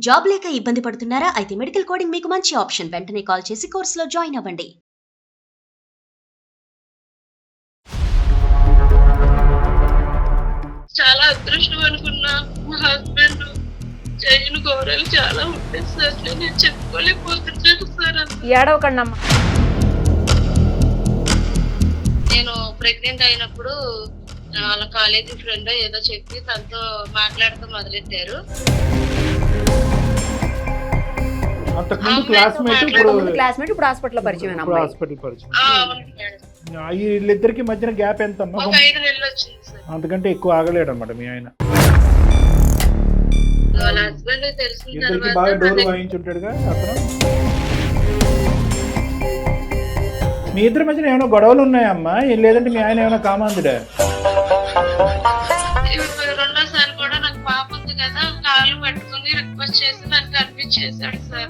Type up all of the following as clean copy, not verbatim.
Job లేక ఇబ్బంది పడుతున్నారా? అయితే మెడికల్ కోడింగ్ మీకు మంచి ఆప్షన్. వెంటనే కాల్ చేసి కోర్సులో జాయిన్ అవ్వండి. చాలా అదృష్టం అనుకున్నా. మా హస్బెండ్ చేయని ఘోరాలు చాలా ఉంటాయి సార్. నేను చెప్పుకోలేకపోతున్నాను సార్. ఏడవకండమ్మా. నేను ప్రెగ్నెంట్ అయినప్పుడు వాళ్ళ కాలేజీ ఫ్రెండ్ ఏదో చెప్పి తనతో మాట్లాడుతూ మొదలెట్టారు. అంతకుముందు క్లాస్మేట్, ఇప్పుడు హాస్పిటల్ పరిచయం. హాస్పిటల్ పరిచయం. అవును మేడం. వీళ్ళిద్దరికి మధ్యన గ్యాప్ ఎంత అమ్మా? ఒక 5 నెలలు వచ్చింది సార్. అంతకంటే ఎక్కువ ఆగలేడు అనమాట మీ ఆయన. వాళ్ళ హస్బెండ్ తెలిసిన ఇద్దరికి బాగా డోర్ తర్వాత వాయించుంటాడుగా అతను. మీ ఇద్దరి మధ్యన ఏమైనా గొడవలు ఉన్నాయమ్మా? లేదంటే మీ ఆయన ఏమైనా కామాంధుడా? రెండోసారి కూడా నాకు పాప ఉంది కదా, కాళ్ళు పట్టుకుని రిక్వెస్ట్ చేసి నన్ను కన్విన్స్ చేశాడు సార్.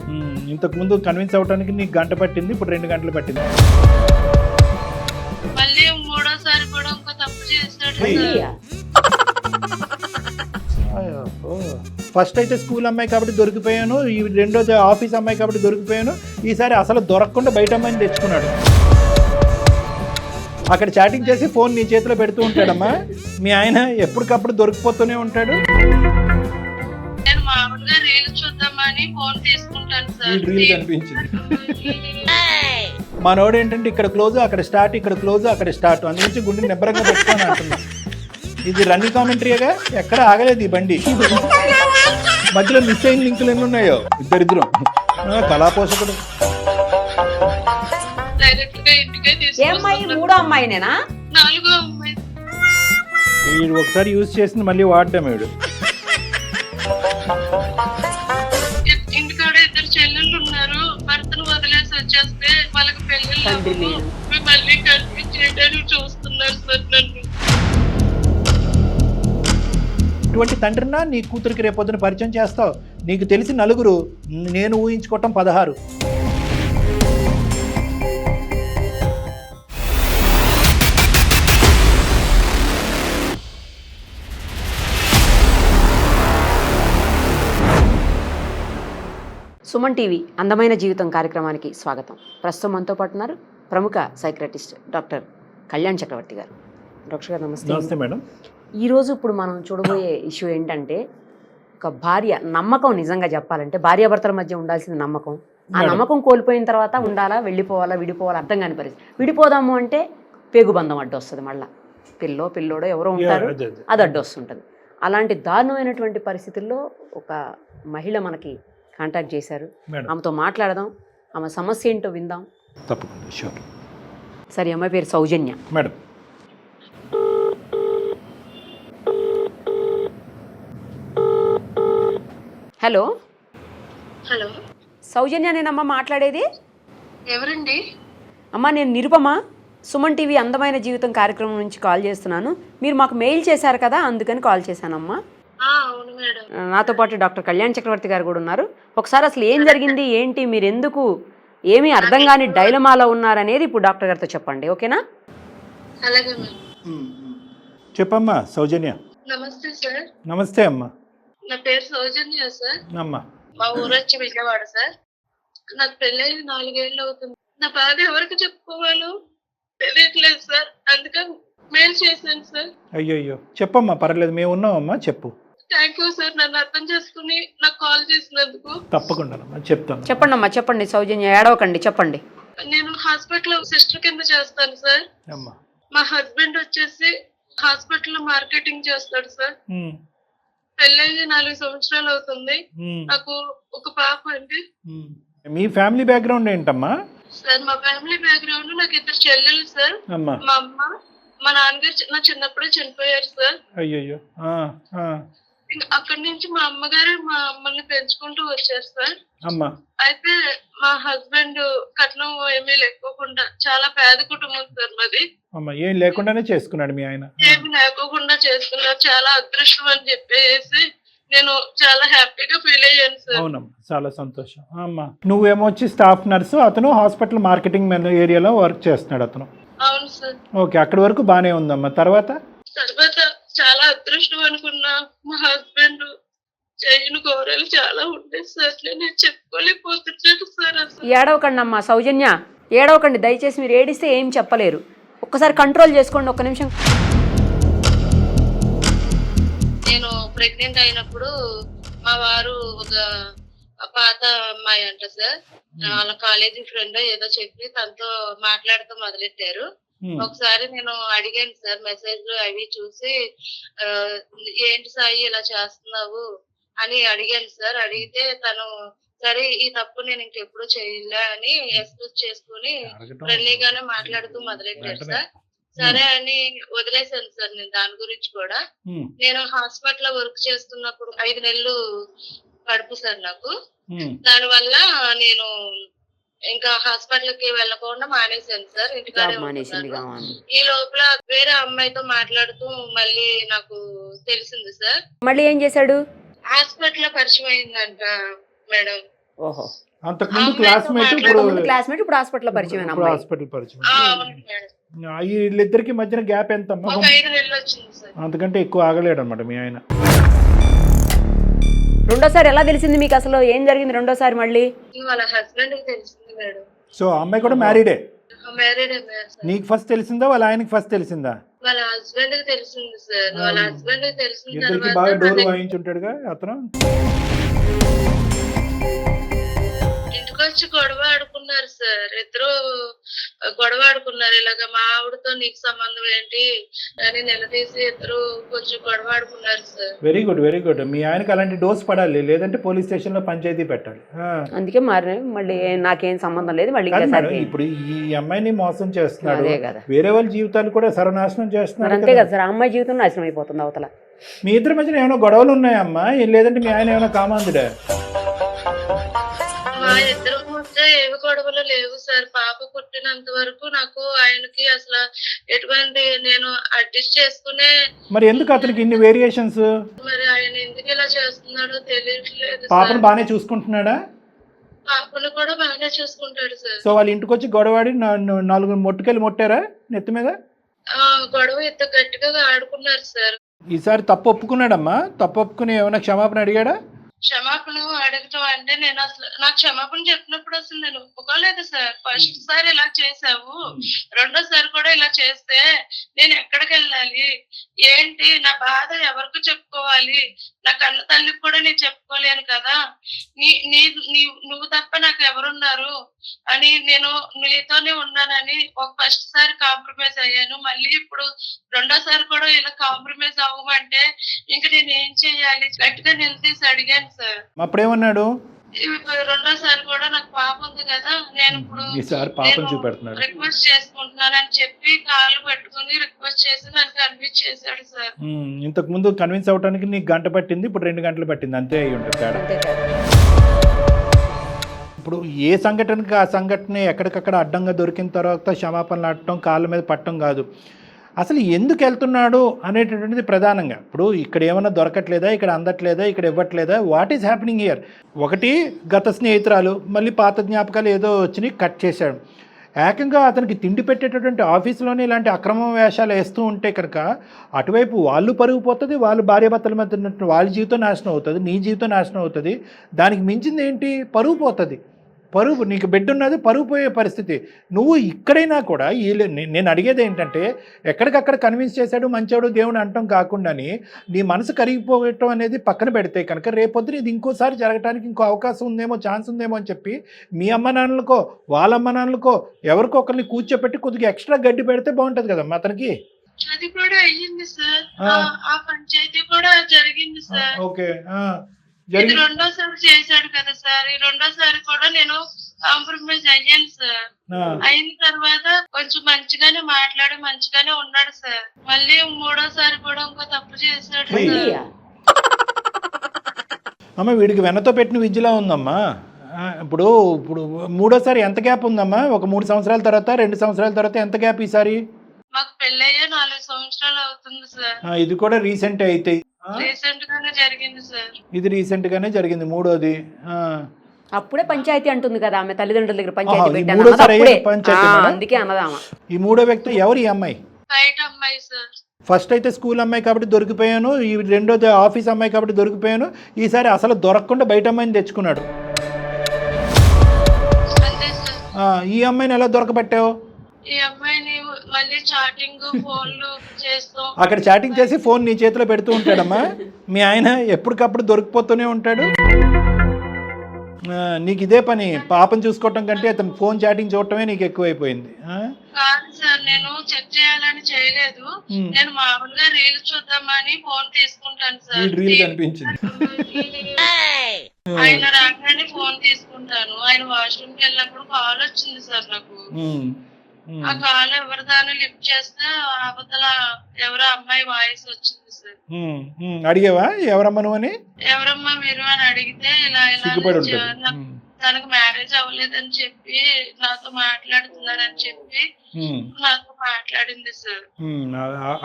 ఇంతకు ముందు కన్విన్స్ అవడానికి నీకు గంట పట్టింది, ఇప్పుడు 2 గంటలు పట్టింది. మళ్ళీ మూడోసారి కూడా ఇంకో తప్పు చేశాడు సార్. ఫస్ట్ అయితే స్కూల్ అమ్మాయి కాబట్టి దొరికిపోయాను, ఈ రెండోది ఆఫీస్ అమ్మాయి కాబట్టి దొరికిపోయాను, ఈసారి అసలు దొరకకుండా బయట అమ్మాయిని తెచ్చుకున్నాడు. అక్కడ చాటింగ్ చేసి ఫోన్ నీ చేతిలో పెడుతూ ఉంటాడమ్మా. మీ ఆయన ఎప్పటికప్పుడు దొరికిపోతూనే ఉంటాడు. నేను మామూలుగా రీల్స్ చూద్దామని ఫోన్ తీసుకుంటాను సార్. రీల్ కనిపించింది. మనోడు ఏంటంటే ఇక్కడ క్లోజ్ అక్కడ స్టార్ట్, ఇక్కడ క్లోజ్ అక్కడ స్టార్ట్, అందుగురించి గుండె నిబ్బరంగా పెట్టుకొని అంటున్నా. ఇది రన్నింగ్ కామెంటరీగా ఎక్కడ ఆగలేదు ఈ బండి. మధ్యలో మిస్ అయిన లింకులు ఎన్ని ఉన్నాయో ఇద్దరిద్దరం. కళాపోషకుడు. డైరెక్ట్ గా ఇంటికే మూడో అమ్మాయినేనా? 4వ అమ్మాయి. వీడు ఒకసారి యూజ్ చేసింది మళ్ళీ వాడడం. వీడు ఇంటికాడ 2 చెల్లెళ్ళు ఉన్నారు. భర్తను వదిలేసి వచ్చేస్తే వాళ్ళకి పెళ్ళిళ్ళు మళ్ళీ కన్విన్స్ చేయడానికి చూస్తున్నారు సార్ నన్ను. ఇటువంటి తండ్రినా నీ కూతురికి రేపొద్దున పరిచయం చేస్తావు. నీకు తెలిసి 4, నేను ఊహించుకోవటం 16. సుమన్ టీవీ అందమైన జీవితం కార్యక్రమానికి స్వాగతం. ప్రస్తుతం మనతో పాటు ఉన్నారు ప్రముఖ సైక్రటిస్ట్ డాక్టర్ కళ్యాణ్ చక్రవర్తి గారు. డాక్టర్ గారు నమస్తే. నమస్తే మేడం. ఈరోజు ఇప్పుడు మనం చూడబోయే ఇష్యూ ఏంటంటే, ఒక భార్య నమ్మకం, నిజంగా చెప్పాలంటే భార్యాభర్తల మధ్య ఉండాల్సిన నమ్మకం, ఆ నమ్మకం కోల్పోయిన తర్వాత ఉండాలా, వెళ్ళిపోవాలా, విడిపోవాలా అర్థం కాని పరిస్థితి. విడిపోదాము అంటే పేగుబంధం అడ్డు వస్తుంది, మళ్ళీ పిల్లోడో ఎవరో ఉంటారు, అది అడ్డు వస్తుంటుంది. అలాంటి దారుణమైనటువంటి పరిస్థితుల్లో ఒక మహిళ మనకి కాంటాక్ట్ చేశారు. ఆమెతో మాట్లాడదాం, ఆమె సమస్య ఏంటో విందాం. తప్పకుండా, షూర్. సరే, అమ్మాయి పేరు సౌజన్య మేడం. హలో. హలో, సౌజన్య నేనమ్మా మాట్లాడేది. ఎవరండి? అమ్మా నేను నిరుపమ, సుమన్ టీవీ అందమైన జీవితం కార్యక్రమం నుంచి కాల్ చేస్తున్నాను. మీరు మాకు మెయిల్ చేశారు కదా, అందుకని కాల్ చేశానమ్మా. అవును మేడం. నాతో పాటు డాక్టర్ కళ్యాణ్ చక్రవర్తి గారు కూడా ఉన్నారు. ఒకసారి అసలు ఏం జరిగింది, ఏంటి, మీరు ఎందుకు ఏమీ అర్థం కాని డైలమాలో ఉన్నారనేది ఇప్పుడు డాక్టర్ గారితో చెప్పండి, ఓకేనా? అలాగే మేడం. చెప్పమ్మా సౌజన్య. నమస్తే సార్. నమస్తే అమ్మా. నా పేరు సౌజన్య సార్. అమ్మా. మా ఊరు వచ్చి విజయవాడ సార్. నాకు పెళ్ళి 4 ఏళ్ళు అవుతుంది. నా బాధ ఎవరికి చెప్పుకోవాలో తెలియట్లేదు సార్, అందుకని మెయిల్ చేశాను సార్. అయ్యో చెప్పమ్మా, పర్లేదు, మేము ఉన్నామమ్మా, చెప్పు. థ్యాంక్ యూ సార్, నన్ను అర్థం చేసుకుని నాకు కాల్ చేసినందుకు. తప్పకుండా చెప్తాను. చెప్పండి అమ్మా, చెప్పండి సౌజన్య, ఏడవకండి, చెప్పండి. నేను హాస్పిటల్ సిస్టర్ కింద చేస్తాను సార్. అమ్మా. మా హస్బెండ్ వచ్చేసి హాస్పిటల్ మార్కెటింగ్ చేస్తాడు సార్. పెళ్ళి 4 సంవత్సరాలు అవుతుంది. నాకు ఒక పాప అండి. మీ ఫ్యామిలీ బ్యాక్గ్రౌండ్ ఏంటమ్మా? సార్ మా ఫ్యామిలీ బ్యాక్గ్రౌండ్, నాకు 2 చెల్లెలు సార్. మా అమ్మ, మా నాన్నగారు నా చిన్నప్పుడే చనిపోయారు సార్. అయ్యో. అక్కడి నుంచి మా అమ్మగారు మా అమ్మల్ని పెంచుకుంటూ వచ్చారు సార్. అమ్మా. అయితే మా హస్బెండ్ కట్నం ఏమీ లేకోకుండా, చాలా పేద కుటుంబం సార్ మాది. అమ్మా, ఏం లేకుండానే చేసుకున్నాడు మీ ఆయన? ఏమి లేకోకుండా చేసుకున్నారు. చాలా అదృష్టం అని చెప్పేసి నేను చాలా హ్యాపీగా ఫీల్ అయ్యాను సార్. అవునమ్మా, చాలా సంతోషం. అమ్మా, నువ్వేమొచ్చి స్టాఫ్ నర్సు, అతను హాస్పిటల్ మార్కెటింగ్ ఏరియాలో వర్క్ చేస్తున్నాడు అతను. అవును సార్. ఓకే, అక్కడి వరకు బానే ఉందమ్మా. తర్వాత చాలా అదృష్టం అనుకున్నా. మా హస్బెండ్ చేయని ఘోరాలు చాలా ఉంటాయి సార్. నేను చెప్పుకోలేకపోతున్నాను సార్. అసలు ఏడవకండి అమ్మా సౌజన్య, ఏడవకండి దయచేసి. మీరు ఏడిస్తే ఏం చెప్పలేరు. ఒక్కసారి కంట్రోల్ చేసుకోండి, ఒక్క నిమిషం. నేను ప్రెగ్నెంట్ అయినప్పుడు మా వారు ఒక పాత అమ్మాయి అంట సార్, వాళ్ళ కాలేజీ ఫ్రెండ్ ఏదో చెప్పి తనతో మాట్లాడుతూ మొదలెట్టారు. ఒకసారి నేను అడిగాను సార్, మెసేజ్లు అవి చూసి ఏంటి సాయి ఇలా చేస్తున్నావు అని అడిగాను సార్. అడిగితే తను సరే ఈ తప్పు నేను ఇంకెప్పుడు చేయలే అని ఎక్స్క్యూజ్ చేసుకుని ఫ్రెండ్లీగానే మాట్లాడుతూ మొదలెట్టారు సార్. సరే అని వదిలేసాను సార్ నేను దాని గురించి కూడా. నేను హాస్పిటల్ వర్క్ చేస్తున్నప్పుడు 5 నెలలు కడుపు సార్ నాకు. దాని వల్ల నేను ఇంకా హాస్పిటల్ కి వెళ్ళకుండా మానేశాను సార్, ఇంటికాడే ఉంటున్నాను. ఈ లోపల వేరే అమ్మాయితో మాట్లాడుతూ మళ్ళీ నాకు తెలిసింది సార్. మళ్ళీ ఏం చేశాడు? హాస్పిటల్ లో పరిచయం అయిందంట మేడం. ఓహో, అంతకుముందు క్లాస్మేట్, ఇప్పుడు హాస్పిటల్ పరిచయం. హాస్పిటల్ పరిచయం. అవును మేడం. వీళ్ళిద్దరికి మధ్యన గ్యాప్ ఎంత? ఒక 5 నెలలు వచ్చింది సార్. అంతకంటే ఎక్కువ ఆగలేడు అనమాట మీ ఆయన. రెండోసారి ఎలా తెలిసింది మీకు? అసలు ఏం జరిగింది రెండోసారి? మళ్ళీ వాళ్ళ హస్బెండ్ కి తెలిసింది మేడం. సో అమ్మాయి కూడా మ్యారీడే? మ్యారీడ్. నీకు ఫస్ట్ తెలిసిందా వాళ్ళ ఆయనకి ఫస్ట్ తెలిసిందా? వాళ్ళ హస్బెండ్ కి తెలిసింది సార్. వాళ్ళ హస్బెండ్ కి తెలిసిన ఇద్దరికి బాగా డోర్ తర్వాత వాయించుంటాడుగా అతను. ఇంటికి వచ్చి గొడవ ఆడుకున్నారు సార్. ఇద్దరు గొడవ ఆడుకున్నారు. ఇలాగ మా ఆవిడతో నీకు సంబంధం ఏంటి అని నిలదీసి ఇద్దరు కొంచెం గొడవ ఆడుకున్నారు sir. Very good, very good. మీ ఆయనకి అలాంటి డోస్ పడాలి, లేదంటే పోలీస్ స్టేషన్ లో పంచాయతీ పెట్టాలి. అందుకే మరి మళ్ళీ నాకేం సంబంధం లేదు మళ్ళీ. ఇప్పుడు ఈ అమ్మాయిని మోసం చేస్తున్నాడు, వేరే వాళ్ళ జీవితాలు కూడా సర్వనాశనం చేస్తున్నారు. అంతే కదా సార్, అమ్మాయి జీవితం నాశనం అయిపోతుంది అవతల. మీ ఇద్దరి మధ్యన ఏమైనా గొడవలు ఉన్నాయమ్మా, లేదంటే మీ ఆయన ఏమైనా కామాంధుడా? మా ఇద్దరు మధ్య ఏవి గొడవలు లేవు సార్. పాప పుట్టినంత వరకు నాకు ఆయనకి అసలు ఎటువంటి నేను అడ్జస్ట్ చేసుకునే. మరి ఎందుకు అతనికి ఇన్ని వేరియేషన్స్? మరి ఆయన ఎందుకు ఇలా చేస్తున్నాడో తెలియట్లేదు. పాపను బాగానే చూసుకుంటున్నాడా? పాపను కూడా బాగానే చూసుకుంటాడు సార్. సో వాళ్ళ ఇంటికి వచ్చి గొడవాడి 4 మొట్టుకెళ్ళి మొట్టారా నెత్తి మీద? గొడవ ఎంత గట్టిగా ఆడుకున్నారు సార్. ఈసారి తప్పు ఒప్పుకున్నాడమ్మా? తప్పు ఒప్పుకుని ఏమైనా క్షమాపణ అడిగాడా? క్షమాపణ అడగటం అంటే నేను అసలు నాకు క్షమాపణ చెప్పినప్పుడు అసలు నేను ఒప్పుకోలేదు సార్. ఫస్ట్ సారి ఇలా చేసావు, రెండోసారి కూడా ఇలా చేస్తే నేను ఎక్కడికి వెళ్ళాలి ఏంటి, నా బాధ ఎవరికి చెప్పుకోవాలి, నా కన్న తల్లికి కూడా నేను చెప్పుకోలేను కదా, నువ్వు తప్ప నాకు ఎవరున్నారు అని నేను నీతోనే ఉన్నానని ఒక ఫస్ట్ సారి కాంప్రమైజ్ అయ్యాను. మళ్ళీ ఇప్పుడు రెండోసారి కూడా ఇలా కాంప్రమైజ్ అవ్వమంటే ఇంక నేను ఏం చెయ్యాలి గట్టిగా నిలదీసి అడిగాను సార్. అప్పుడేమన్నాడు? రెండోసారి కూడా నాకు పాప ఉంది కదా, నేను ఇప్పుడు రిక్వెస్ట్ చేసుకుంటున్నాను అని చెప్పి కాళ్ళు పట్టుకుని రిక్వెస్ట్ చేసి నాకు కన్విన్స్ చేశాడు సార్. ఇంతకు ముందు కన్విన్స్ అవడానికి నీకు గంట పట్టింది, ఇప్పుడు 2 గంటలు పట్టింది, అంతే అయి ఉంటుంది తేడా. ఇప్పుడు ఏ సంఘటనకి ఆ సంఘటన ఎక్కడికక్కడ అడ్డంగా దొరికిన తర్వాత క్షమాపణలు ఆడటం, కాళ్ళ మీద పట్టడం కాదు, అసలు ఎందుకు వెళ్తున్నాడు అనేటటువంటిది ప్రధానంగా. ఇప్పుడు ఇక్కడ ఏమైనా దొరకట్లేదా, ఇక్కడ అందట్లేదా, ఇక్కడ ఇవ్వట్లేదా, వాట్ ఈజ్ హ్యాపెనింగ్ హియర్? ఒకటి గత స్నేహితురాలు, మళ్ళీ పాత జ్ఞాపకాలు ఏదో వచ్చినాయి, కట్ చేశాడు. ఏకంగా అతనికి తిండి పెట్టేటటువంటి ఆఫీసులోనే ఇలాంటి అక్రమ వేషాలు వేస్తూ ఉంటే కనుక అటువైపు వాళ్ళు పరుగు పోతుంది, వాళ్ళు భార్యాభర్తల మధ్య వాళ్ళ జీవితం నాశనం అవుతుంది, నీ జీవితం నాశనం అవుతుంది. దానికి మించింది ఏంటి? పరుగు పోతుంది. పరువు, నీకు బిడ్డ ఉన్నది, పరువు పోయే పరిస్థితి. నువ్వు ఇక్కడైనా కూడా నేను అడిగేది ఏంటంటే, ఎక్కడికక్కడ కన్విన్స్ చేశాడు మంచోడు దేవుడు అంటాం కాకుండాని నీ మనసు కరిగిపోవటం అనేది పక్కన పెడితే కనుక రేపొద్దున ఇది ఇంకోసారి జరగడానికి ఇంకో అవకాశం ఉందేమో, ఛాన్స్ ఉందేమో అని చెప్పి మీ అమ్మ నాన్నలకో వాళ్ళ అమ్మ నాన్నలకో ఎవరికో ఒకరిని కూర్చోపెట్టి కొద్దిగా ఎక్స్ట్రా గడ్డి పెడితే బాగుంటుంది కదమ్మా అతనికి. అది కూడా అయ్యింది సార్, ఆ పంచాయతీ కూడా జరిగింది సార్. ఓకే, ఇది రెండోసారి చేశాడు కదా సార్. ఈ రెండోసారి కూడా నేను కాంప్రమైజ్ అయ్యాను సార్. అయిన తర్వాత కొంచెం మంచిగానే మాట్లాడి మంచిగానే ఉన్నాడు సార్. మళ్ళీ మూడోసారి కూడా ఇంకో తప్పు చేశాడు సార్. అమ్మ వీడికి వెనతో పెట్టిన విద్యలా ఉందమ్మా. ఇప్పుడు మూడోసారి ఎంత గ్యాప్ ఉందమ్మా? ఒక 3 సంవత్సరాల తర్వాత, 2 సంవత్సరాల తర్వాత ఎంత గ్యాప్ ఈసారి? మాకు పెళ్ళయ్యే 4 సంవత్సరాలు అవుతుంది సార్. ఇది కూడా రీసెంట్ అయితే రీసెంట్ గానే జరిగింది సార్. ఇది రీసెంట్ గానే జరిగింది, మూడోది. అప్పుడే పంచాయతీ అంటుంది కదా ఆమె, తల్లిదండ్రుల దగ్గర పంచాయతీ మూడోసారి పంచాయతీ, అందుకే అన్నదామా. ఈ మూడో వ్యక్తి ఎవరు? ఈ అమ్మాయి బయట అమ్మాయి సార్. ఫస్ట్ అయితే స్కూల్ అమ్మాయి కాబట్టి దొరికిపోయాను, ఈ రెండోది ఆఫీస్ అమ్మాయి కాబట్టి దొరికిపోయాను, ఈసారి అసలు దొరకకుండా బయట అమ్మాయిని తెచ్చుకున్నాడు. అంతే సార్. ఈ అమ్మాయిని ఎలా దొరకబట్టావు? ఈ అమ్మాయిని మళ్ళీ చాటింగ్ ఫోన్లు చేస్తూ అక్కడ చాటింగ్ చేసి ఫోన్ నీ చేతిలో పెడుతూ ఉంటాడమ్మా. మీ ఆయన ఎప్పటికప్పుడు దొరికిపోతూనే ఉంటాడు. నీకు ఇదే పని, పాపం చూసుకోవటం కంటే అతను ఫోన్ చాటింగ్ చూడటమే నీకు ఎక్కువైపోయింది. కాదు సార్, నేను చెక్ చేయాలని చేయలేదు. నేను మామూలుగా రీల్స్ చూద్దామని ఫోన్ తీసుకుంటాను సార్. రీల్ కనిపించింది. ఆయన రాగానే ఫోన్ తీసుకుంటాను. ఆయన వాష్రూమ్ కి వెళ్ళినప్పుడు కాల్ వచ్చింది సార్ నాకు. ఆ కాల్ ఎవరిదానో లిఫ్ట్ చేస్తే అవతల ఎవరో అమ్మాయి వాయిస్ వచ్చింది సార్. అడిగావా ఎవరమ్మా నువ్వు అని? ఎవరమ్మా మీరు అని అడిగితే ఇలా తనకు మ్యారేజ్ అవ్వలేదని చెప్పి నాతో మాట్లాడుతున్నారని చెప్పి నాతో మాట్లాడింది సార్.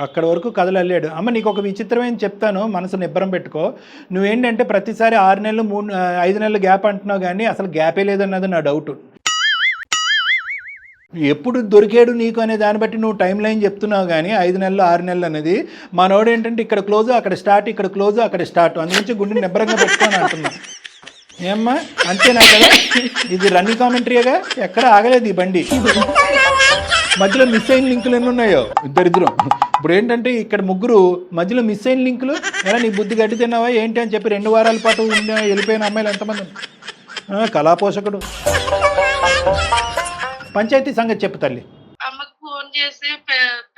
అక్కడ వరకు కథలు వెళ్ళాడు. అమ్మ నీకు ఒక విచిత్రమైన చెప్తాను, మనసు నిబ్బరం పెట్టుకో. నువ్వేంటంటే ప్రతిసారి 6 నెలలు 5 నెలలు గ్యాప్ అంటున్నావు, కానీ అసలు గ్యాపే లేదన్నది నా డౌట్. ఎప్పుడు దొరికాడు నీకు అనే దాన్ని బట్టి నువ్వు టైం లైన్ చెప్తున్నావు, కానీ 5 నెలలు 6 నెలలు అనేది మనోడు ఏంటంటే ఇక్కడ క్లోజ్ అక్కడ స్టార్ట్, ఇక్కడ క్లోజ్ అక్కడ స్టార్ట్, అందుగురించి గుండె నిబ్బరంగా పెట్టుకొని అంటున్నా. ఏమ్మా అంతేనా కదా? ఇది రన్నింగ్ కామెంటరీగా, ఎక్కడ ఆగలేదు ఈ బండి. మధ్యలో మిస్ అయిన లింకులు ఎన్ని ఉన్నాయో ఇద్దరిద్దరం. ఇప్పుడు ఏంటంటే ఇక్కడ ముగ్గురు మధ్యలో మిస్ అయిన లింకులు. ఎలా నీ బుద్ధి గడ్డి తిన్నావా ఏంటి అని చెప్పి 2 వారాల పాటు వెళ్ళిపోయిన అమ్మాయిలు ఎంతమంది? కళాపోషకుడు. పంచాయతీ సంగతి చెప్పు తల్లి. అమ్మకు ఫోన్ చేసి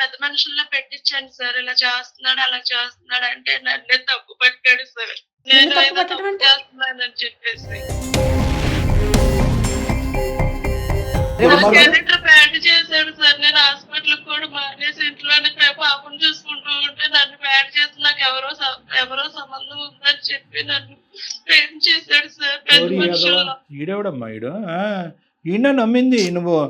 పెద్ద మనుషుల్లో పెట్టించండి సార్, ఇలా చేస్తున్నాడు అలా చేస్తున్నాడు అంటే నన్నే తప్పు పట్టాడు సార్. నేను ఏదో తప్పు చేస్తున్నానని చెప్పేసి క్యారెక్టర్ బ్యాడ్ చేశాడు సార్. నేను హాస్పిటల్ కూడా మానేసి ఇంట్లోనే పాపం చూసుకుంటూ ఉంటే నన్ను బ్యాడ్ చేసి నాకు ఎవరో సంబంధం ఉందని చెప్పి నన్ను ప్రేమ చేశాడు సార్. పెద్ద మనుషుల్లో ఈడెవడమ్మా ఈడు? ఈయన నమ్మింది నువ్వు.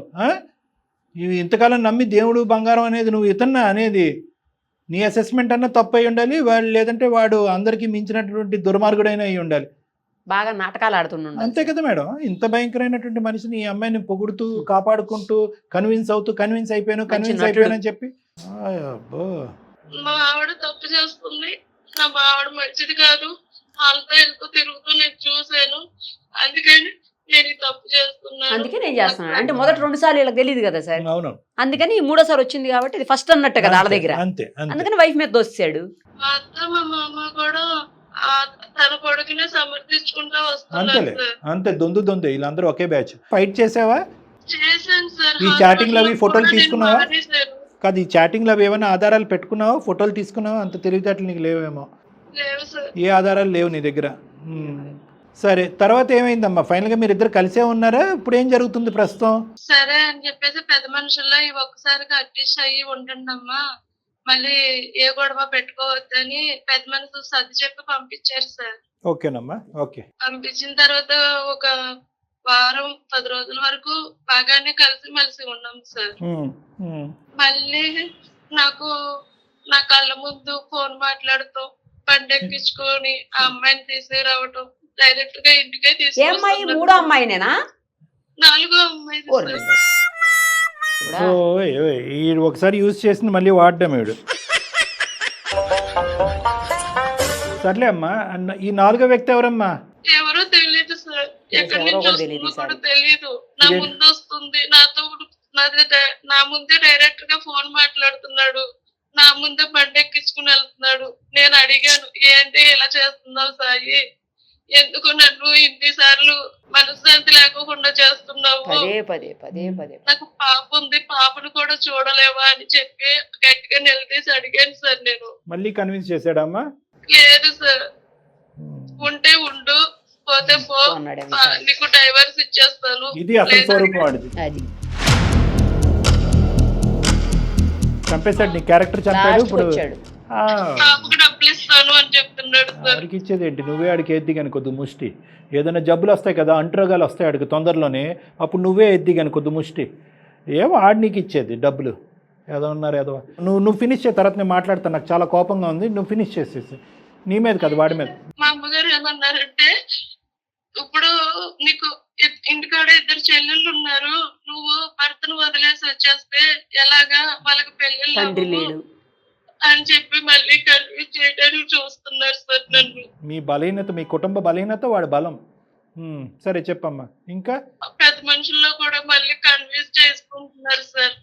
ఇంతకాలం నమ్మి దేవుడు బంగారం అనేది నువ్వు ఇతన్నా అనేది. నీ అసెస్మెంట్ అన్నా తప్పు అయి ఉండాలి, వాడు లేదంటే వాడు అందరికీ మించినటువంటి దుర్మార్గుడైన అయి ఉండాలి. బాగా నాటకాలు ఆడుతున్నాడు. అంతే కదా మేడం? ఇంత భయంకరమైనటువంటి మనిషిని, ఈ అమ్మాయిని పొగుడుతూ కాపాడుకుంటూ కన్విన్స్ అయిపోయాను అని చెప్పి. మా ఆవిడ తప్పు చేస్తుంది, నా ఆవిడ మంచిది కాదు, వాళ్ళతో వెళ్తూ తిరుగుతూ నేను చూసాను, అందుకని నేను తప్పు చేస్తున్నాను. అందుకే నేను చేస్తున్నాను అంటే మొదటి 2 సార్లు వీళ్ళకి తెలియదు కదా సార్. అవును. అందుకని 3వ సారి వచ్చింది కాబట్టి ఇది ఫస్ట్ అన్నట్టు కదా వాళ్ళ దగ్గర. అంతే. అందుకని వైఫ్ మీద దోస్తాడు. మా అత్త మా మామ కూడా తన కొడుకునే సమర్థించుకుంటా అంతేలే. వస్తున్నారు. అంతే దొందు వీళ్ళందరూ ఒకే బ్యాచ్. ఫైట్ చేసావా? చేశాను సార్. ఈ చాటింగ్ అవి ఫోటోలు హాస్పిటల్లో తీసుకున్నావా? నేను మానేశాను. కాదు, ఈ చాటింగ్ అవి ఏమైనా ఆధారాలు పెట్టుకున్నావా? ఫోటోలు తీసుకున్నావా? అంత తెలివితేటలు నీకు లేవేమో. లేవు సార్. ఏ ఆధారాలు లేవు నీ దగ్గర. సరే, తర్వాత ఏమైందమ్మా? ఫైనల్ గా మీరు ఇద్దరు కలిసే ఉన్నారా? ఇప్పుడు ఏం జరుగుతుంది ప్రస్తుతం? సరే అని చెప్పేసి పెద్ద మనుషుల్లో ఈ ఒక్కసారిగా అడ్జస్ట్ అయ్యి ఉండండి అమ్మా, మళ్ళీ ఏ గొడవ పెట్టుకోవద్దని పెద్ద మనుషులు సర్ది చెప్పి పంపించారు సార్. ఓకేనమ్మా, ఓకే. పంపించిన తర్వాత ఒక వారం 10 రోజుల వరకు బాగానే కలిసి మెలిసి ఉన్నాం సార్. మళ్ళీ నాకు నా కళ్ళ ముందు ఫోన్ మాట్లాడుతూ బండి ఎక్కించుకొని ఆ అమ్మాయిని తీసుకురావటం, డైరెక్ట్ గా ఇంటికే ఏ అమ్మాయి? 3వ అమ్మాయినేనా? 4వ అమ్మాయి సార్. ఈ ఒకసారి యూజ్ చేసింది మళ్ళీ వాడడం వీడు. సర్లే అమ్మా, ఈ 4వ వ్యక్తి ఎవరమ్మా? ఎవరో తెలియదు సార్, ఎక్కడి నుంచి వస్తుందో కూడా తెలియదు. నా ముందు వస్తుంది, నా ముందే డైరెక్ట్ గా ఫోన్ మాట్లాడుతున్నాడు, నా ముందే బండి ఎక్కించుకుని వెళ్తున్నాడు. నేను అడిగాను, ఏంటి ఇలా చేస్తున్నావు సాయి, ఎందుకు నన్ను ఇన్నిసార్లు మనశ్శాంతి లేకుండా చేస్తున్నావు, నాకు పాప ఉంది, పాపను కూడా చూడలేవా అని చెప్పి గట్టిగా నిలదీసి అడిగాను సార్. నేను మళ్ళీ కన్విన్స్ చేశాడమ్మా? లేదు సార్, ఉంటే ఉండు, పోతే పో, నీకు డైవర్స్ ఇచ్చేస్తాను. ఇది అసలు స్వరూపం వాడిది. చంపేశాడు, నీ క్యారెక్టర్ చంపాడు. ఇప్పుడు పాపకు డబ్బులు ఇస్తాను అని చెప్తున్నాడు సార్. ఆడికి ఇచ్చేది ఏంటి? నువ్వే ఆడికి ఎద్ది కానీ కొద్ది ముష్టి. ఏదైనా జబ్బులు వస్తాయి కదా, అంటురోగాలు వస్తాయి ఆడికి తొందరలోనే, అప్పుడు నువ్వే ఎద్ది కానీ కొద్ది ముష్టి. ఏమో ఆడి నీకు ఇచ్చేది డబ్బులు. ఏదో ఉన్నారు ఏదో. నువ్వు ఫినిష్ చేయ, తర్వాత నేను మాట్లాడతాను, నాకు చాలా కోపంగా ఉంది, నువ్వు ఫినిష్ చేసేసి. నీ మీద కదా, వాడి మీద. మా అమ్మగారు ఏమన్నారంటే, ఇప్పుడు నీకు ఇంటికాడ 2 చెల్లెళ్ళు ఉన్నారు, నువ్వు భర్తను వదిలేసి వచ్చేస్తే ఎలాగా, వాళ్ళకి పెళ్ళిళ్ళు అని చెప్పి మళ్ళీ కన్విన్స్ చేయడానికి చూస్తున్నారు సార్ నన్ను. మీ బలహీనత, మీ కుటుంబ బలహీనత వాడి బలం. సరే చెప్పమ్మా. ఇంకా పెద్ద మనుషుల్లో కూడా మళ్ళీ కన్విన్స్ చేసుకుంటున్నారు సార్.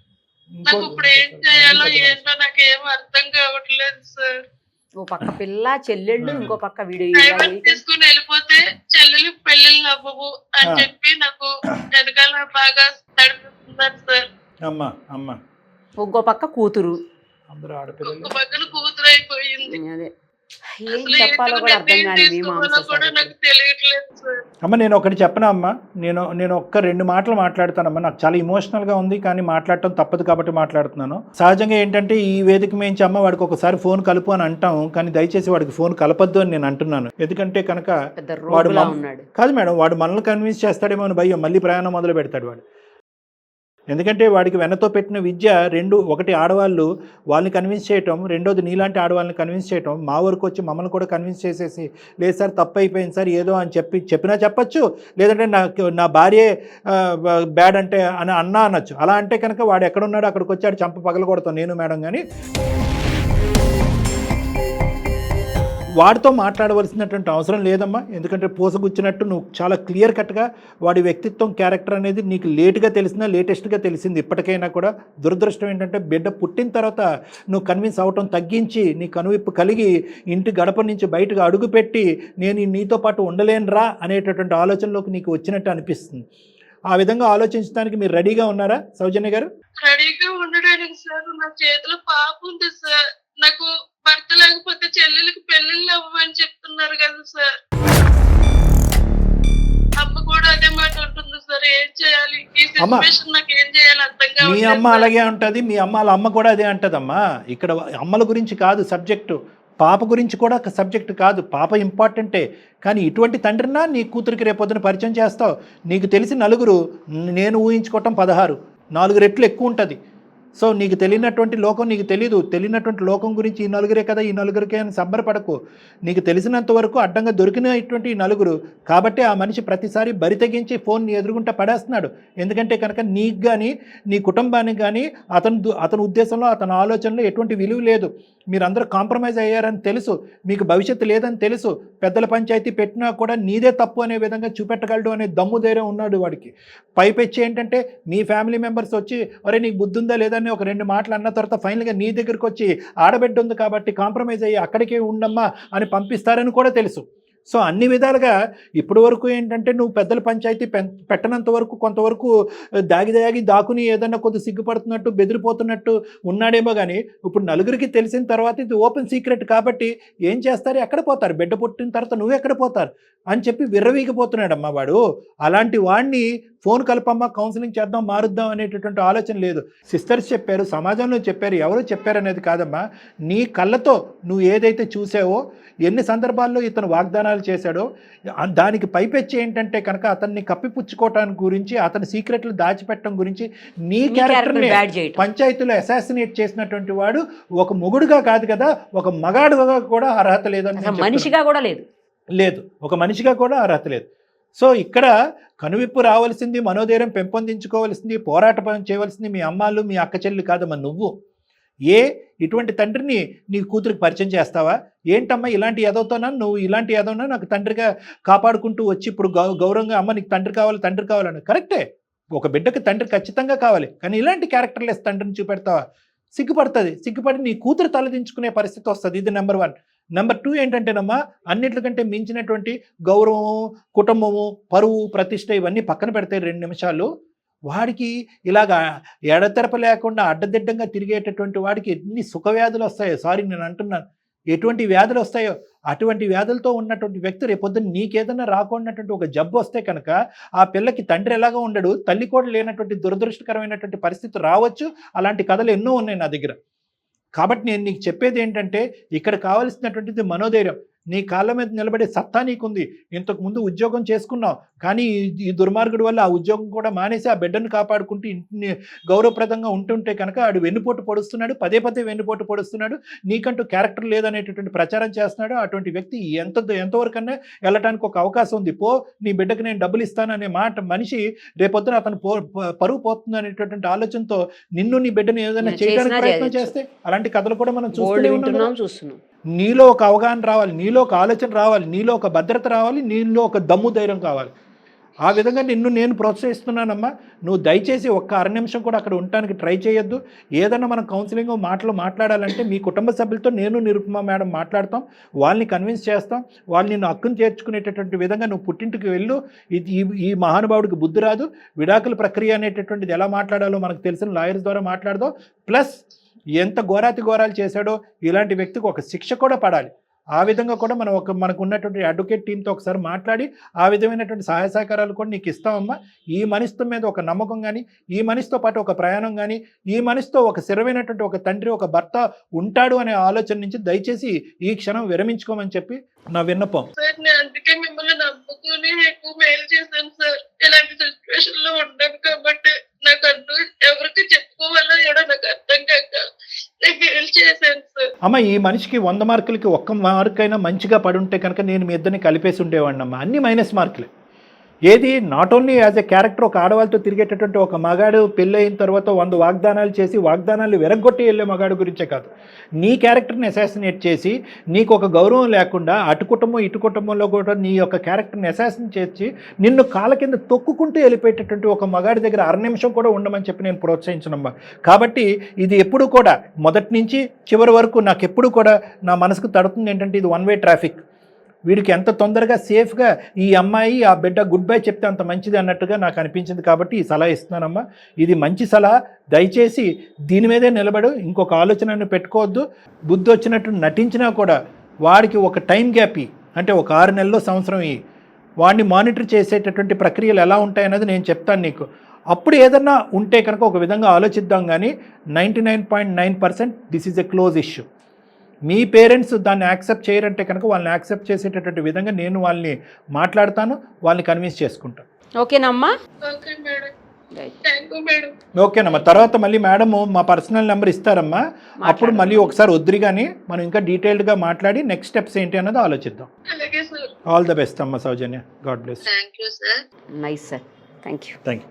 నాకు ఇప్పుడు ఏం చేయాలో ఏంటో నాకు ఏం అర్థం కావట్లేదు సార్. ఓ పక్క పిల్ల చెల్లెళ్ళు, ఇంకో పక్క వీడియో డైవర్స్ తీసుకుని వెళ్ళిపోతే చెల్లెలు పెళ్ళిళ్ళు అవ్వవు అని చెప్పి నాకు వెనకాల బాగా నడిపిస్తున్నారు సార్. అమ్మా అమ్మా ఇంకో పక్క కూతురు, అందరూ ఆడపిల్లలు. ఒక పక్కన కూతురు అయిపోయింది. అదే ఏం అసలు చెప్పాలో కూడా అర్థం నిర్ణయం కాని తీసుకోవాలో కూడా నాకు తెలియట్లేదు సార్. అమ్మ నేను ఒకటి చెప్పనా అమ్మా, నేను ఒక్క 2 మాటలు మాట్లాడతానమ్మా. నాకు చాలా ఇమోషనల్గా ఉంది, కానీ మాట్లాడటం తప్పదు కాబట్టి మాట్లాడుతున్నాను. సహజంగా ఏంటంటే ఈ వేదిక మించి అమ్మ వాడికి ఒకసారి ఫోన్ కలుపు అని అంటాం, కానీ దయచేసి వాడికి ఫోన్ కలపద్దు అని నేను అంటున్నాను. ఎందుకంటే కనుక వాడు ఉన్నాడు కాదు మేడం, వాడు మనల్ని కన్విన్స్ చేస్తాడేమో అని భయం, మళ్ళీ ప్రయాణం మొదలు పెడతాడు వాడు. ఎందుకంటే వాడికి వెన్నతో పెట్టిన విద్య 2, ఒకటి ఆడవాళ్ళు వాళ్ళని కన్విన్స్ చేయటం, రెండోది నీలాంటి ఆడవాళ్ళని కన్విన్స్ చేయటం. మా వరకు వచ్చి మమ్మల్ని కూడా కన్విన్స్ చేసేసి లేదు సార్ తప్పు అయిపోయింది సార్ ఏదో అని చెప్పినా చెప్పచ్చు, లేదంటే నా భార్యే బ్యాడ్ అంటే అని అనొచ్చు. అలా అంటే కనుక వాడు ఎక్కడున్నాడో అక్కడికి వచ్చాడు చంప పగల కొడతాం నేను మేడం. కానీ వాడితో మాట్లాడవలసినటువంటి అవసరం లేదమ్మా. ఎందుకంటే పూసగుచ్చినట్టు నువ్వు చాలా క్లియర్ కట్గా వాడి వ్యక్తిత్వం, క్యారెక్టర్ అనేది నీకు లేట్గా తెలిసినా లేటెస్ట్గా తెలిసింది ఇప్పటికైనా కూడా. దురదృష్టం ఏంటంటే బిడ్డ పుట్టిన తర్వాత నువ్వు కన్విన్స్ అవటం తగ్గించి నీ కనువిప్పు కలిగి ఇంటి గడప నుంచి బయటకు అడుగుపెట్టి నేను నీతో పాటు ఉండలేనురా అనేటటువంటి ఆలోచనలోకి నీకు వచ్చినట్టు అనిపిస్తుంది. ఆ విధంగా ఆలోచించడానికి మీరు రెడీగా ఉన్నారా సౌజన్య గారు? రెడీగా ఉండడానికి సార్ నా చేతిలో పాప ఉంది సార్. నాకు భర్త లేకపోతే చెల్లెలకి పెళ్ళిళ్ళు అవ్వని చెప్తున్నారు కదా సార్. అమ్మ కూడా అదే మాట ఉంటుంది సార్. ఏం చేయాలి ఈ సిచ్యువేషన్, నాకు ఏం చేయాలి అర్థం కాదు. మీ అమ్మ అలాగే ఉంటది, మీ అమ్మ కూడా అదే అంటదమ్మా. ఇక్కడ అమ్మల గురించి కాదు సబ్జెక్టు, పాప గురించి కూడా సబ్జెక్టు కాదు. పాప ఇంపార్టెంటే, కానీ ఇటువంటి తండ్రినా నీ కూతురికి రేపొద్దున పరిచయం చేస్తావు. నీకు తెలిసి 4, నేను ఊహించుకోవటం 16, 4 రెట్లు ఎక్కువ ఉంటుంది. సో నీకు తెలియనటువంటి లోకం నీకు తెలీదు. తెలియనటువంటి లోకం గురించి ఈ 4 కదా, ఈ 4 అని సంబరపడకు. నీకు తెలిసినంత వరకు అడ్డంగా దొరికినటువంటి ఈ 4. కాబట్టి ఆ మనిషి ప్రతిసారి బరి తెగించి ఫోన్ ఎదురుగుంటా పడేస్తున్నాడు. ఎందుకంటే కనుక నీకు కానీ నీ కుటుంబానికి కానీ అతని ఉద్దేశంలో, అతని ఆలోచనలో ఎటువంటి విలువ లేదు. మీరందరూ కాంప్రమైజ్ అయ్యారని తెలుసు, మీకు భవిష్యత్తు లేదని తెలుసు. పెద్దల పంచాయతీ పెట్టినా కూడా నీదే తప్పు అనే విధంగా చూపెట్టగలడు అనే దమ్ము ధైర్యం ఉన్నాడు వాడికి. పైపెచ్చి ఏంటంటే మీ ఫ్యామిలీ మెంబర్స్ వచ్చి ఒరే నీకు బుద్ధి ఉందా లేదా అని ఒక 2 మాటలు అన్న తర్వాత ఫైనల్గా నీ దగ్గరికి వచ్చి ఆడబిడ్డ ఉంది కాబట్టి కాంప్రమైజ్ అయ్యి అక్కడికే ఉండమ్మా అని పంపిస్తారని కూడా తెలుసు. సో అన్ని విధాలుగా ఇప్పటి వరకు ఏంటంటే నువ్వు పెద్దల పంచాయతీ పెట్టనంత వరకు కొంతవరకు దాకుని ఏదన్నా కొద్ది సిగ్గుపడుతున్నట్టు బెదిరిపోతున్నట్టు ఉన్నాడేమో. కానీ ఇప్పుడు 4కి తెలిసిన తర్వాత ఇది ఓపెన్ సీక్రెట్ కాబట్టి ఏం చేస్తారు, ఎక్కడ పోతారు, బిడ్డ పుట్టిన తర్వాత నువ్వు ఎక్కడ పోతారు అని చెప్పి విర్రవీగిపోతున్నాడమ్మా వాడు. అలాంటి వాడిని ఫోన్ కలపమ్మా, కౌన్సిలింగ్ చేద్దాం, మారుద్దాం అనేటటువంటి ఆలోచన లేదు. సిస్టర్స్ చెప్పారు, సమాజంలో చెప్పారు, ఎవరు చెప్పారనేది కాదమ్మా. నీ కళ్ళతో నువ్వు ఏదైతే చూసావో, ఎన్ని సందర్భాల్లో ఇతను వాగ్దానాలు చేశాడో, దానికి పైపెచ్చి ఏంటంటే కనుక అతన్ని కప్పిపుచ్చుకోవటానికి గురించి, అతని సీక్రెట్లు దాచిపెట్టడం గురించి నీ క్యారెక్టర్ని పంచాయతీలో అసాసినేట్ చేసినటువంటి వాడు ఒక మొగుడుగా కాదు కదా, ఒక మగాడుగా కూడా అర్హత లేదని, మనిషిగా కూడా లేదు, ఒక మనిషిగా కూడా అర్హత లేదు. సో ఇక్కడ కనువిప్పు రావాల్సింది, మనోధైర్యం పెంపొందించుకోవాల్సింది, పోరాటం చేయవలసింది మీ అమ్మాళ్ళు, మీ అక్క చెల్లి కాదమ్మా నువ్వు. ఇటువంటి తండ్రిని నీ కూతురికి పరిచయం చేస్తావా? ఏంటమ్మా ఇలాంటి ఎదవుతానా, నువ్వు ఇలాంటి ఎదవునా నాకు తండ్రిగా కాపాడుకుంటూ వచ్చి ఇప్పుడు గౌరవంగా అమ్మ నీకు తండ్రి కావాలని. కరెక్టే, ఒక బిడ్డకి తండ్రి ఖచ్చితంగా కావాలి, కానీ ఇలాంటి క్యారెక్టర్లెస్ తండ్రిని చూపెడతావా? సిగ్గుపడి నీ కూతురు తలదించుకునే పరిస్థితి వస్తుంది. ఇది నెంబర్ 1. నెంబర్ 2 ఏంటంటేనమ్మా, అన్నిటికంటే మించినటువంటి గౌరవము, కుటుంబము, పరువు, ప్రతిష్ట ఇవన్నీ పక్కన పెడితే 2 నిమిషాలు వాడికి ఇలాగా ఎడతెరప లేకుండా అడ్డదిడ్డంగా తిరిగేటటువంటి వాడికి ఎన్ని సుఖవ్యాధులు వస్తాయో, సారీ నేను అంటున్నాను, ఎటువంటి వ్యాధులు వస్తాయో, అటువంటి వ్యాధులతో ఉన్నటువంటి వ్యక్తి రేపొద్దున నీకేదన్నా రాకున్నటువంటి ఒక జబ్బు వస్తే కనుక ఆ పిల్లకి తండ్రి ఎలాగా ఉండడు, తల్లి కూడా లేనటువంటి దురదృష్టకరమైనటువంటి పరిస్థితి రావచ్చు. అలాంటి కథలు ఎన్నో ఉన్నాయి నా దగ్గర. కాబట్టి నేను నీకు చెప్పేది ఏంటంటే ఇక్కడ కావాల్సినటువంటిది మనోధైర్యం. నీ కాళ్ళ మీద నిలబడే సత్తా నీకుంది. ఇంతకు ముందు ఉద్యోగం చేసుకున్నావు, కానీ ఈ దుర్మార్గుడి వల్ల ఆ ఉద్యోగం కూడా మానేసి ఆ బిడ్డను కాపాడుకుంటూ ఇంటిని గౌరవప్రదంగా ఉంటుంటే కనుక ఆడు వెన్నుపోటు పొడుస్తున్నాడు, పదే పదే వెన్నుపోటు పొడుస్తున్నాడు, నీకంటూ క్యారెక్టర్ లేదనేటటువంటి ప్రచారం చేస్తున్నాడు. అటువంటి వ్యక్తి ఎంతవరకన్నా వెళ్ళటానికి ఒక అవకాశం ఉంది. పో, నీ బిడ్డకు నేను డబ్బులు ఇస్తాననే మాట మనిషి రేపొద్దున అతను పరువు పోతుంది అనేటటువంటి ఆలోచనతో నిన్ను నీ బిడ్డను ఏదైనా చేయడానికి ప్రయత్నం చేస్తే అలాంటి కథలు కూడా మనం చూస్తున్నాం. నీలో ఒక అవగాహన రావాలి, నీలో ఒక ఆలోచన రావాలి, నీలో ఒక భద్రత రావాలి, నీలో ఒక దమ్ము ధైర్యం కావాలి. ఆ విధంగా నిన్ను నేను ప్రోత్సహిస్తున్నానమ్మా. నువ్వు దయచేసి ఒక్క అర నిమిషం కూడా అక్కడ ఉండడానికి ట్రై చేయొద్దు. ఏదన్నా మనం కౌన్సిలింగ్ మాటలు మాట్లాడాలంటే మీ కుటుంబ సభ్యులతో నేను నిరుపమ మేడం మాట్లాడతాం, వాళ్ళని కన్విన్స్ చేస్తాం, వాళ్ళు నిన్ను హక్కును చేర్చుకునేటటువంటి విధంగా నువ్వు పుట్టింటికి వెళ్ళు. ఈ మహానుభావుడికి బుద్ధి రాదు. విడాకుల ప్రక్రియ అనేటటువంటిది ఎలా మాట్లాడాలో మనకు తెలిసిన లాయర్స్ ద్వారా మాట్లాడదాం. ప్లస్ ఎంత ఘోరాలు చేశాడో ఇలాంటి వ్యక్తికి ఒక శిక్ష కూడా పడాలి. ఆ విధంగా కూడా మనకు ఉన్నటువంటి అడ్వకేట్ టీంతో ఒకసారి మాట్లాడి ఆ విధమైనటువంటి సహాయ సహకారాలు కూడా నీకు ఇస్తామమ్మా. ఈ మనిషితో మీద ఒక నమ్మకం కానీ, ఈ మనిషితో పాటు ఒక ప్రయాణం కానీ, ఈ మనిషితో ఒక స్థిరమైనటువంటి ఒక తండ్రి, ఒక భర్త ఉంటాడు అనే ఆలోచన నుంచి దయచేసి ఈ క్షణం విరమించుకోమని చెప్పి నా విన్నపం. సార్ నేను అందుకే మిమ్మల్ని నమ్ముకుని ఎక్కువ మెయిల్ చేశాను సార్. ఇలాంటి సిచ్యువేషన్ లో ఉన్నాను కాబట్టి నాకు అంటూ ఎవరికి చెప్పుకోవాలో కూడా నాకు అర్థం కాక నేను మెయిల్ చేశాను సార్. అమ్మ, ఈ మనిషికి 100 మార్కులకి 1 మార్క్ అయినా మంచిగా పడుంటే కనుక నేను మీ ఇద్దరిని కలిపేసి ఉండేవాడిని అమ్మ. అన్ని మైనస్ మార్కులే. ఏది not only as a character ఒక ఆడవాళ్ళతో తిరిగేటటువంటి ఒక మగాడు పెళ్ళి అయిన తర్వాత 100 వాగ్దానాలు చేసి వాగ్దానాలు వెరగొట్టి వెళ్ళే మగాడు గురించే కాదు, నీ క్యారెక్టర్ని అసాసినేట్ చేసి నీకు ఒక గౌరవం లేకుండా అటు కుటుంబం ఇటు కుటుంబంలో కూడా నీ యొక్క క్యారెక్టర్ని అసాసినేట్ చేసి నిన్ను కాళ్ళ కింద తొక్కుకుంటూ వెళ్ళిపోయేటటువంటి ఒక మగాడి దగ్గర అర నిమిషం కూడా ఉండమని చెప్పి నేను ప్రోత్సహించనమ్మా. కాబట్టి ఇది ఎప్పుడు కూడా మొదటి నుంచి చివరి వరకు నాకు ఎప్పుడు కూడా నా మనసుకు తడుతుంది ఏంటంటే ఇది 1 వే ట్రాఫిక్. వీడికి ఎంత తొందరగా సేఫ్గా ఈ అమ్మాయి ఆ బిడ్డ గుడ్ బై చెప్తే అంత మంచిది అన్నట్టుగా నాకు అనిపించింది. కాబట్టి ఈ సలహా ఇస్తున్నానమ్మా. ఇది మంచి సలహా. దయచేసి దీని మీదే నిలబడు, ఇంకొక ఆలోచనను పెట్టుకోవద్దు. బుద్ధి వచ్చినట్టు నటించినా కూడా వాడికి ఒక టైం గ్యాప్ అంటే ఒక 6 నెలల్లో సంవత్సరం వాడిని మానిటర్ చేసేటటువంటి ప్రక్రియలు ఎలా ఉంటాయన్నది నేను చెప్తాను నీకు. అప్పుడు ఏదన్నా ఉంటే కనుక ఒక విధంగా ఆలోచిద్దాం. కానీ 99.9% this is a close issue. Me parents దాన్ని యాక్సెప్ట్ చేయరంటే కనుక వాళ్ళని యాక్సెప్ట్ చేసేటటువంటి విధంగా నేను వాళ్ళని మాట్లాడతాను, వాళ్ళని కన్విన్స్ చేసుకుంటాను. ఓకేనమ్మా? Okay madam, thank you madam. ఓకేనమ్మా. తర్వాత మళ్ళీ మేడము మా పర్సనల్ నెంబర్ ఇస్తారమ్మా. అప్పుడు మళ్ళీ ఒకసారి వద్దురు కానీ మనం ఇంకా డీటెయిల్డ్గా మాట్లాడి నెక్స్ట్ స్టెప్స్ ఏంటి అన్నది ఆలోచిద్దాం. అలాగే సార్. ఆల్ ద బెస్ట్ అమ్మా Soujanya. God bless. Thank you sir. Nice sir. Thank you. Thank you.